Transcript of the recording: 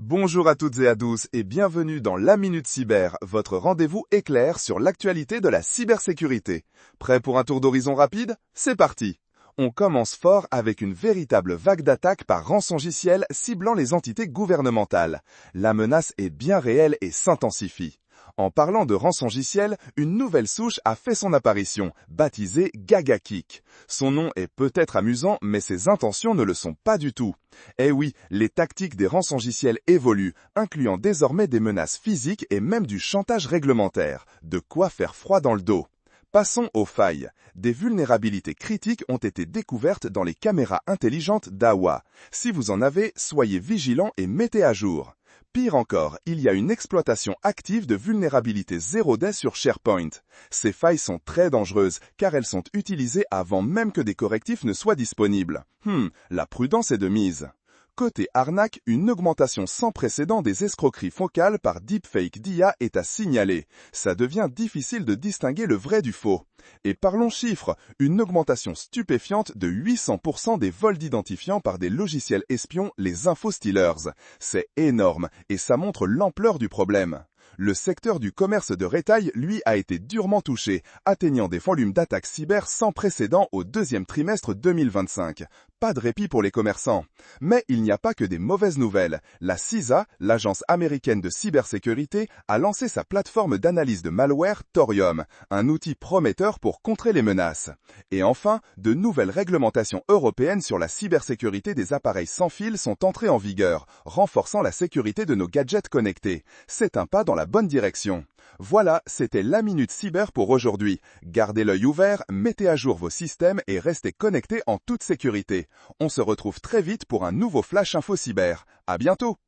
Bonjour à toutes et à tous et bienvenue dans la Minute Cyber, votre rendez-vous éclair sur l'actualité de la cybersécurité. Prêt pour un tour d'horizon rapide? C'est parti! On commence fort avec une véritable vague d'attaques par rançongiciel ciblant les entités gouvernementales. La menace est bien réelle et s'intensifie. En parlant de rançongiciel, une nouvelle souche a fait son apparition, baptisée GagaKick. Son nom est peut-être amusant, mais ses intentions ne le sont pas du tout. Eh oui, les tactiques des rançongiciels évoluent, incluant désormais des menaces physiques et même du chantage réglementaire. De quoi faire froid dans le dos. Passons aux failles. Des vulnérabilités critiques ont été découvertes dans les caméras intelligentes d'Awa. Si vous en avez, soyez vigilants et mettez à jour. Pire encore, il y a une exploitation active de vulnérabilités 0-day sur SharePoint. Ces failles sont très dangereuses car elles sont utilisées avant même que des correctifs ne soient disponibles. La prudence est de mise. Côté arnaque, une augmentation sans précédent des escroqueries focales par deepfake d'IA est à signaler. Ça devient difficile de distinguer le vrai du faux. Et parlons chiffres, une augmentation stupéfiante de 800% des vols d'identifiants par des logiciels espions, les infostealers. C'est énorme et ça montre l'ampleur du problème. Le secteur du commerce de retail, lui, a été durement touché, atteignant des volumes d'attaques cyber sans précédent au deuxième trimestre 2025. Pas de répit pour les commerçants. Mais il n'y a pas que des mauvaises nouvelles. La CISA, l'agence américaine de cybersécurité, a lancé sa plateforme d'analyse de malware Thorium, un outil prometteur pour contrer les menaces. Et enfin, de nouvelles réglementations européennes sur la cybersécurité des appareils sans fil sont entrées en vigueur, renforçant la sécurité de nos gadgets connectés. C'est un pas dans la bonne direction. Voilà, c'était la Minute Cyber pour aujourd'hui. Gardez l'œil ouvert, mettez à jour vos systèmes et restez connectés en toute sécurité. On se retrouve très vite pour un nouveau Flash Info Cyber. À bientôt!